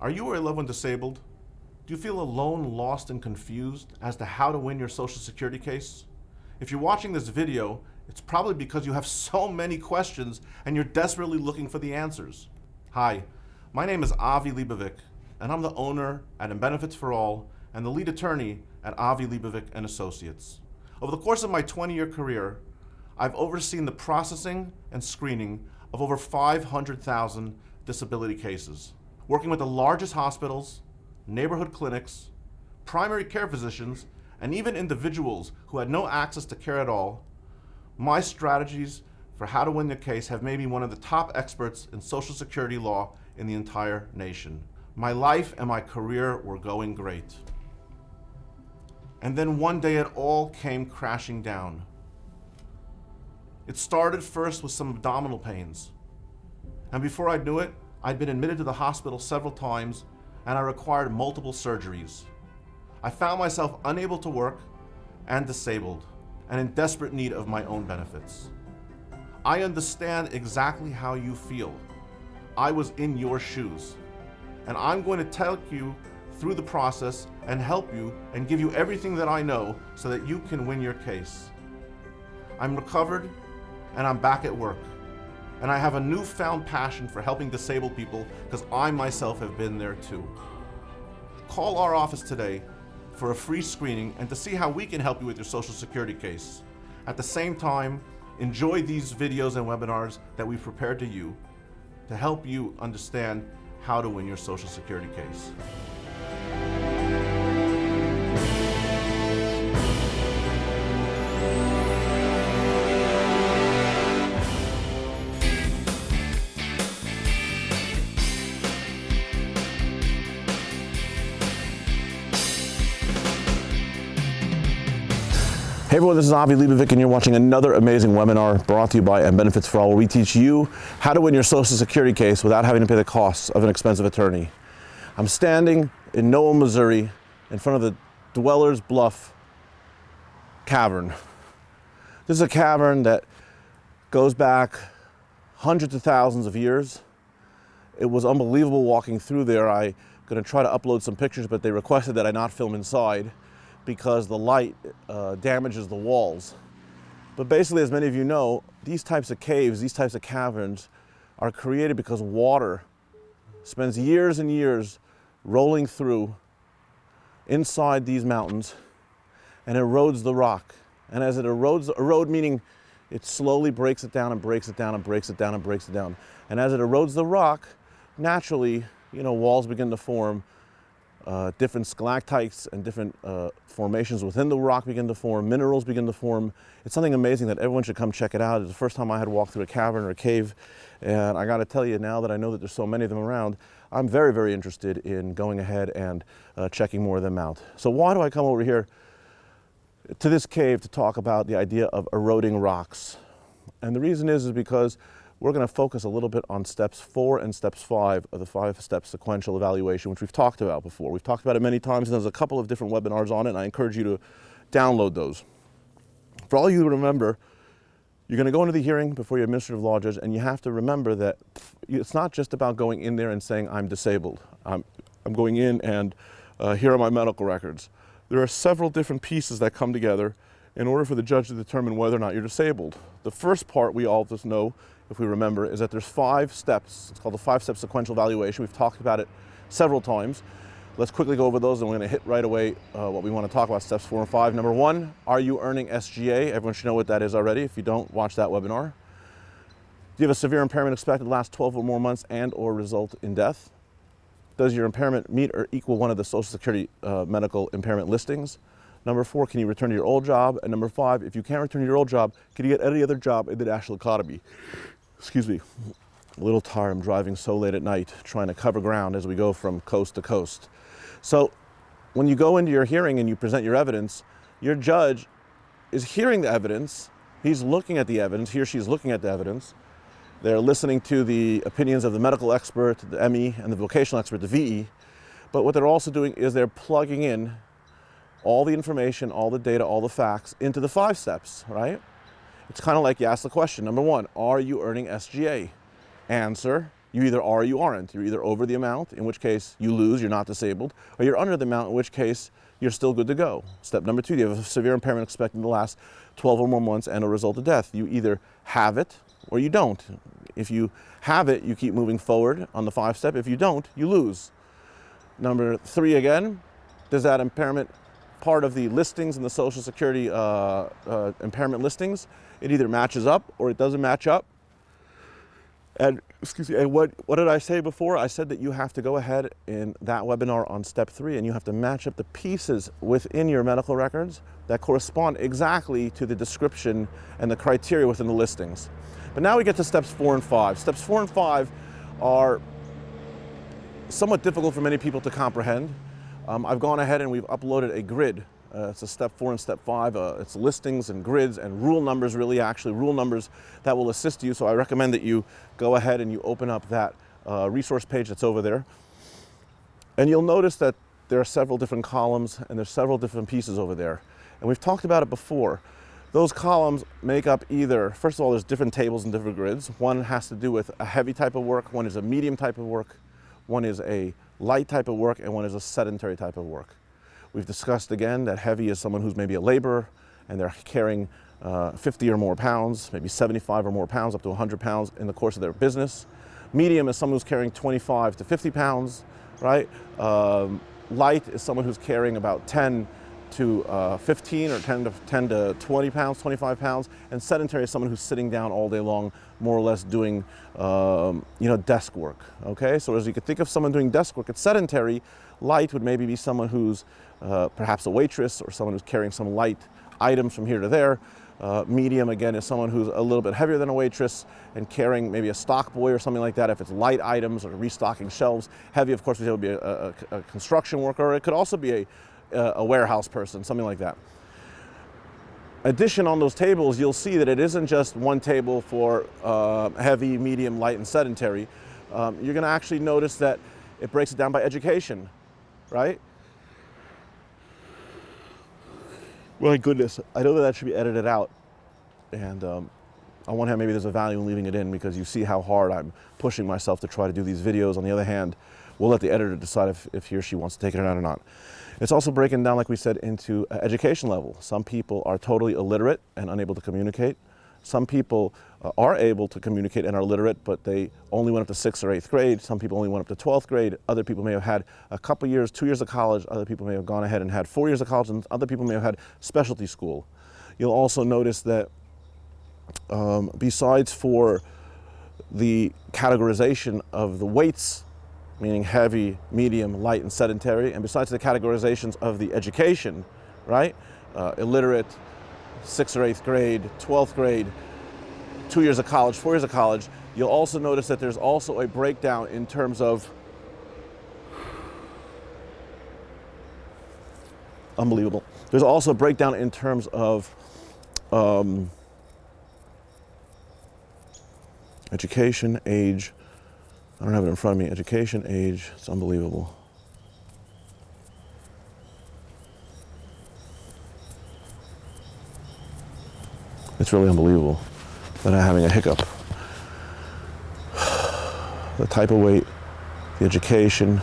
Are you or a loved one disabled? Do you feel alone, lost, and confused as to how to win your Social Security case? If you're watching this video, it's probably because you have so many questions and you're desperately looking for the answers. Hi, my name is Avi Libovic, and I'm the owner at Benefits for All and the lead attorney at Avi Libovic and Associates. Over the course of my 20-year career, I've overseen the processing and screening of over 500,000 disability cases, working with the largest hospitals, neighborhood clinics, primary care physicians, and even individuals who had no access to care at all. My strategies for how to win the case have made me one of the top experts in Social Security law in the entire nation. My life and my career were going great. And then one day it all came crashing down. It started first with some abdominal pains. And before I knew it, I'd been admitted to the hospital several times and I required multiple surgeries. I found myself unable to work and disabled and in desperate need of my own benefits. I understand exactly how you feel. I was in your shoes. And I'm going to take you through the process and help you and give you everything that I know so that you can win your case. I'm recovered and I'm back at work. And I have a newfound passion for helping disabled people because I myself have been there too. Call our office today for a free screening and to see how we can help you with your Social Security case. At the same time, enjoy these videos and webinars that we've prepared to help you understand how to win your Social Security case. Hey everyone, this is Avi Libovic and you're watching another amazing webinar brought to you by Benefits for All, where we teach you how to win your Social Security case without having to pay the costs of an expensive attorney. I'm standing in Noel, Missouri in front of the Dweller's Bluff Cavern. This is a cavern that goes back hundreds of thousands of years. It was unbelievable walking through there. I'm going to try to upload some pictures, but they requested that I not film inside because the light damages the walls. But basically, as many of you know, these types of caves, these types of caverns are created because water spends years and years rolling through inside these mountains and erodes the rock. And as it erode meaning it slowly breaks it down and breaks it down and breaks it down and breaks it down. And as it erodes the rock, naturally, walls begin to form. Different stalactites and different formations within the rock begin to form, minerals begin to form. It's something amazing that everyone should come check it out. It's the first time I had walked through a cavern or a cave, and I gotta tell you, now that I know that there's so many of them around, I'm very, very interested in going ahead and checking more of them out. So why do I come over here to this cave to talk about the idea of eroding rocks? And the reason is because we're going to focus a little bit on steps 4 and steps 5 of the 5-step sequential evaluation, which we've talked about before. We've talked about it many times, and there's a couple of different webinars on it, and I encourage you to download those. For all you to remember, you're going to go into the hearing before your administrative law judge, and you have to remember that it's not just about going in there and saying, I'm disabled. I'm going in and here are my medical records. There are several different pieces that come together in order for the judge to determine whether or not you're disabled. The first part we all just know, if we remember, is that there's 5 steps. It's called the 5-step sequential evaluation. We've talked about it several times. Let's quickly go over those, and we're going to hit right away what we want to talk about, steps 4 and 5. Number 1, are you earning SGA? Everyone should know what that is already. If you don't, watch that webinar. Do you have a severe impairment expected to last 12 or more months and or result in death? Does your impairment meet or equal one of the Social Security medical impairment listings? Number 4, can you return to your old job? And number 5, if you can't return to your old job, can you get any other job in the national economy? Excuse me, a little tired. I'm driving so late at night trying to cover ground as we go from coast to coast. So when you go into your hearing and you present your evidence, your judge is hearing the evidence. He's looking at the evidence. He or she is looking at the evidence. They're listening to the opinions of the medical expert, the ME, and the vocational expert, the VE. But what they're also doing is they're plugging in all the information, all the data, all the facts into the 5 steps, right? It's kind of like you ask the question. Number 1, are you earning SGA? Answer, You either are or you aren't. You're either over the amount, in which case you lose, you're not disabled, or you're under the amount, in which case you're still good to go. Step number 2, you have a severe impairment expected to last 12 or more months and a result of death. You either have it or you don't. If you have it, you keep moving forward on the 5 step. If you don't, you lose. Number 3 again, does that impairment part of the listings in the Social Security impairment listings? It either matches up or it doesn't match up. And excuse me, and what did I say before? I said that you have to go ahead in that webinar on step 3 and you have to match up the pieces within your medical records that correspond exactly to the description and the criteria within the listings. But now we get to steps 4 and 5. Steps 4 and 5 are somewhat difficult for many people to comprehend. I've gone ahead and we've uploaded a grid. It's a step 4 and step 5. It's listings and grids and rule numbers, really actually rule numbers that will assist you. So I recommend that you go ahead and you open up that resource page that's over there. And you'll notice that there are several different columns and there's several different pieces over there. And we've talked about it before. Those columns make up either, first of all, there's different tables and different grids. One has to do with a heavy type of work, one is a medium type of work, one is a light type of work, and one is a sedentary type of work. We've discussed again that heavy is someone who's maybe a laborer and they're carrying 50 or more pounds, maybe 75 or more pounds, up to 100 pounds in the course of their business. Medium is someone who's carrying 25 to 50 pounds, right? Light is someone who's carrying about 10 to 15 or 10 to 20 pounds, 25 pounds. And sedentary is someone who's sitting down all day long, more or less doing desk work, okay? So as you could think of someone doing desk work, it's sedentary. Light would maybe be someone who's perhaps a waitress or someone who's carrying some light items from here to there. Medium, again, is someone who's a little bit heavier than a waitress and carrying maybe a stock boy or something like that if it's light items or restocking shelves. Heavy, of course, would be a construction worker, or it could also be a warehouse person, something like that. Addition on those tables, you'll see that it isn't just one table for heavy, medium, light, and sedentary. You're going to actually notice that it breaks it down by education, right? My goodness, I know that should be edited out. And on one hand, maybe there's a value in leaving it in because you see how hard I'm pushing myself to try to do these videos. On the other hand, we'll let the editor decide if he or she wants to take it out or not. It's also breaking down, like we said, into education level. Some people are totally illiterate and unable to communicate. Some people are able to communicate and are literate, but they only went up to 6th or 8th grade. Some people only went up to 12th grade. Other people may have had a couple years, 2 years of college. Other people may have gone ahead and had 4 years of college, and other people may have had specialty school. You'll also notice that besides for the categorization of the weights, meaning heavy, medium, light, and sedentary, and besides the categorizations of the education, right? Illiterate, 6th or 8th grade, 12th grade, 2 years of college, 4 years of college, you'll also notice that there's also a breakdown in terms of, unbelievable. There's also a breakdown in terms of education, age. I don't have it in front of me. Education, age, it's unbelievable. It's really unbelievable that I'm having a hiccup. The type of weight, the education,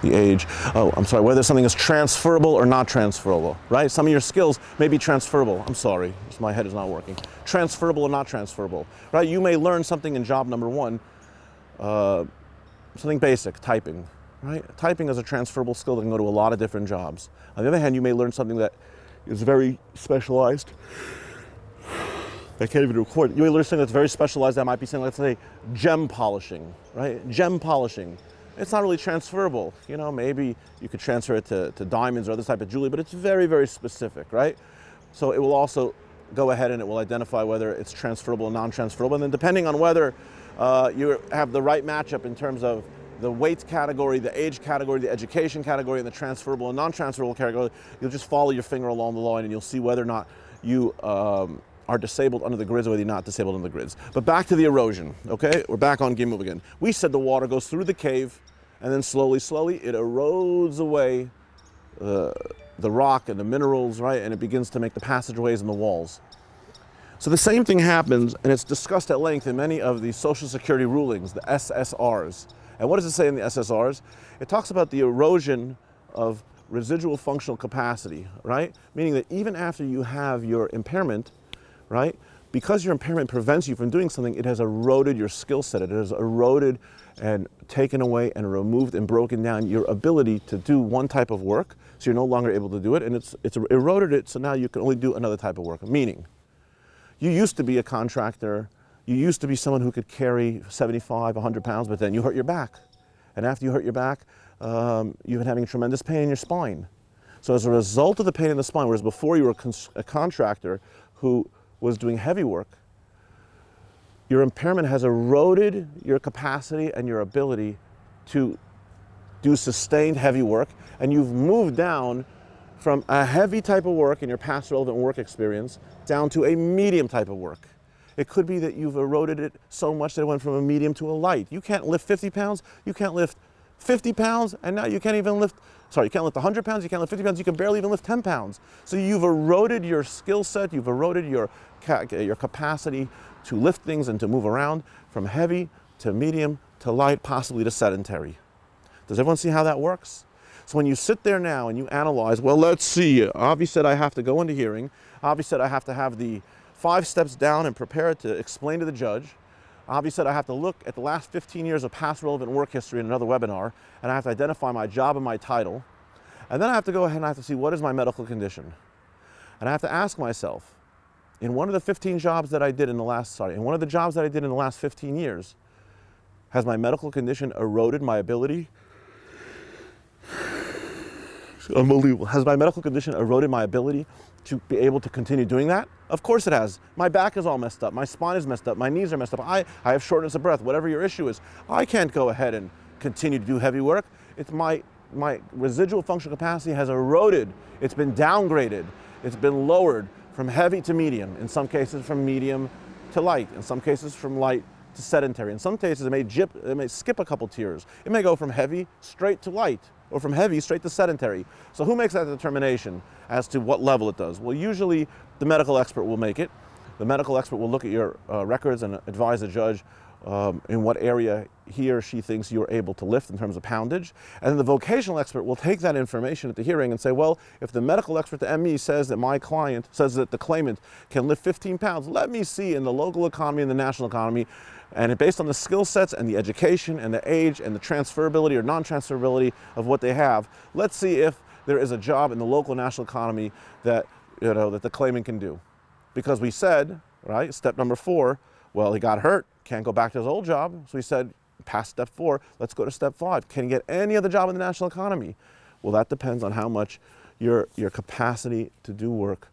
the age. Oh, I'm sorry, whether something is transferable or not transferable, right? Some of your skills may be transferable. I'm sorry, my head is not working. Transferable or not transferable, right? You may learn something in job number 1, something basic, typing, right? Typing is a transferable skill that can go to a lot of different jobs. On the other hand, you may learn something that is very specialized. I can't even record. You may learn something that's very specialized. That might be something, let's say, gem polishing, right? Gem polishing. It's not really transferable. You know, maybe you could transfer it to diamonds or other type of jewelry, but it's very, very specific, right? So it will also go ahead and it will identify whether it's transferable or non-transferable. And then depending on whether you have the right matchup in terms of the weight category, the age category, the education category, and the transferable and non-transferable category, you'll just follow your finger along the line and you'll see whether or not you are disabled under the grids or whether you're not disabled under the grids. But back to the erosion, okay? We're back on game move again. We said the water goes through the cave and then slowly it erodes away the rock and the minerals, right? And it begins to make the passageways and the walls. So the same thing happens, and it's discussed at length in many of the Social Security rulings, the SSRs. And what does it say in the SSRs? It talks about the erosion of residual functional capacity, right? Meaning that even after you have your impairment, right, because your impairment prevents you from doing something, it has eroded your skill set. It has eroded and taken away and removed and broken down your ability to do one type of work, so you're no longer able to do it, and it's eroded it, so now you can only do another type of work. Meaning, you used to be a contractor, you used to be someone who could carry 75, 100 pounds, but then you hurt your back. And after you hurt your back, you've been having tremendous pain in your spine. So as a result of the pain in the spine, whereas before you were a contractor who was doing heavy work, your impairment has eroded your capacity and your ability to do sustained heavy work, and you've moved down from a heavy type of work in your past relevant work experience down to a medium type of work. It could be that you've eroded it so much that it went from a medium to a light. You can't lift 50 pounds, you can't lift 50 pounds, and now you can't even lift, you can't lift 100 pounds, you can't lift 50 pounds, you can barely even lift 10 pounds. So you've eroded your skill set, you've eroded your capacity to lift things and to move around from heavy to medium to light, possibly to sedentary. Does everyone see how that works? So when you sit there now and you analyze, well, let's see, Avi said I have to go into hearing. Avi said I have to have the 5 steps down and prepare to explain to the judge. Avi said I have to look at the last 15 years of past relevant work history in another webinar, and I have to identify my job and my title. And then I have to go ahead and I have to see what is my medical condition. And I have to ask myself, in one of the 15 jobs that I did in the last, in one of the jobs that I did in the last 15 years, has my medical condition eroded my ability? Unbelievable. Has my medical condition eroded my ability to be able to continue doing that? Of course it has. My back is all messed up. My spine is messed up. My knees are messed up. I have shortness of breath. Whatever your issue is, I can't go ahead and continue to do heavy work. It's my residual functional capacity has eroded. It's been downgraded. It's been lowered from heavy to medium. In some cases from medium to light. In some cases from light to sedentary. In some cases it may skip a couple tiers. It may go from heavy straight to light, or from heavy straight to sedentary. So who makes that determination as to what level it does? Well, usually the medical expert will make it. The medical expert will look at your records and advise the judge in what area he or she thinks you're able to lift in terms of poundage. And then the vocational expert will take that information at the hearing and say, well, if the medical expert, the ME, says that my client, says that the claimant can lift 15 pounds, let me see in the local economy and the national economy, and based on the skill sets and the education and the age and the transferability or non-transferability of what they have, let's see if there is a job in the local national economy that, that the claimant can do. Because we said, right, step number 4, well, he got hurt, can't go back to his old job. So we said, past step 4, let's go to step 5. Can he get any other job in the national economy? Well, that depends on how much your capacity to do work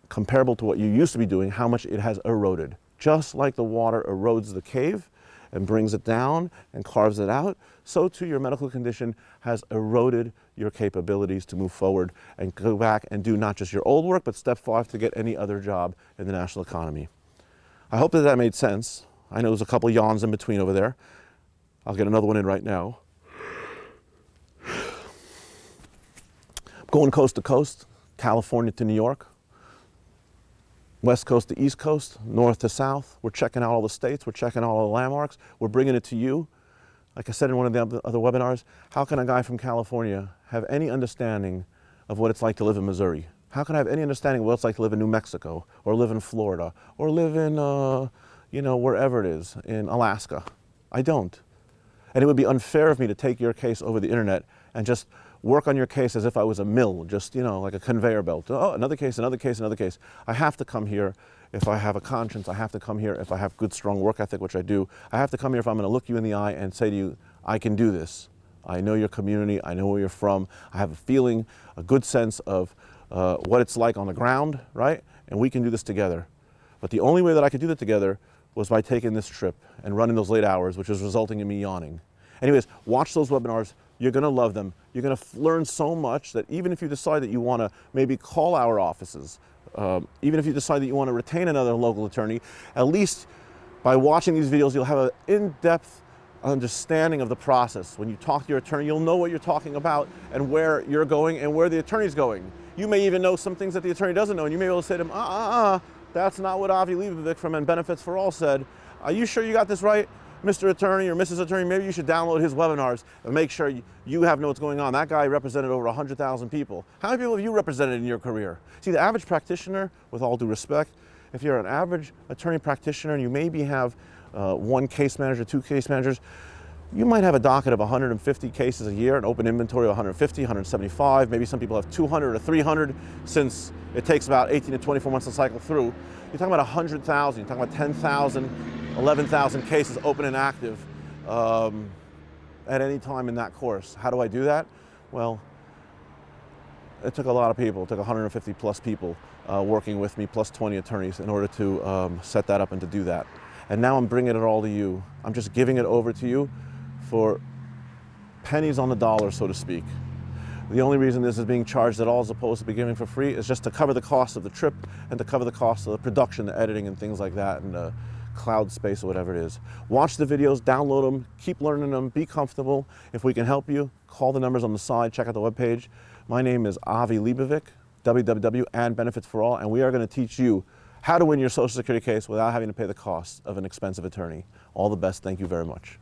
comparable to what you used to be doing, how much it has eroded. Just like the water erodes the cave and brings it down and carves it out, so too your medical condition has eroded your capabilities to move forward and go back and do not just your old work, but step 5 to get any other job in the national economy. I hope that made sense. I know there's a couple yawns in between over there. I'll get another one in right now. Going coast to coast, California to New York. West Coast to East Coast, north to south. We're checking out all the states. We're checking out all the landmarks. We're bringing it to you. Like I said in one of the other webinars, how can a guy from California have any understanding of what it's like to live in Missouri? How can I have any understanding of what it's like to live in New Mexico, or live in Florida, or live in, wherever it is, in Alaska? I don't. And it would be unfair of me to take your case over the internet and just work on your case as if I was a mill, just, like a conveyor belt. Oh, another case, another case, another case. I have to come here if I have a conscience. I have to come here if I have good, strong work ethic, which I do. I have to come here if I'm going to look you in the eye and say to you, I can do this. I know your community. I know where you're from. I have a feeling, a good sense of what it's like on the ground, right? And we can do this together. But the only way that I could do that together was by taking this trip and running those late hours, which is resulting in me yawning. Anyways, watch those webinars. You're going to love them. You're going to learn so much that even if you decide that you want to maybe call our offices, even if you decide that you want to retain another local attorney, at least by watching these videos, you'll have an in-depth understanding of the process. When you talk to your attorney, you'll know what you're talking about and where you're going and where the attorney's going. You may even know some things that the attorney doesn't know, and you may be able to say to him, that's not what Avi Leibovich from Benefits for All said. Are you sure you got this right, Mr. Attorney or Mrs. Attorney? Maybe you should download his webinars and make sure you have know what's going on. That guy represented over 100,000 people. How many people have you represented in your career? See, the average practitioner, with all due respect, if you're an average attorney practitioner and you maybe have one case manager, two case managers, you might have a docket of 150 cases a year, an open inventory of 150, 175, maybe some people have 200 or 300 since it takes about 18 to 24 months to cycle through. You're talking about 100,000, you're talking about 10,000, 11,000 cases open and active at any time in that course. How do I do that? Well, it took a lot of people. It took 150 plus people working with me, plus 20 attorneys in order to set that up and to do that. And now I'm bringing it all to you. I'm just giving it over to you for pennies on the dollar, so to speak. The only reason this is being charged at all as opposed to being given for free is just to cover the cost of the trip and to cover the cost of the production, the editing and things like that, and the cloud space or whatever it is. Watch the videos, download them, keep learning them, be comfortable. If we can help you, call the numbers on the side, check out the webpage. My name is Avi Leibovich, www and Benefits for All, and we are going to teach you how to win your Social Security case without having to pay the cost of an expensive attorney. All the best. Thank you very much.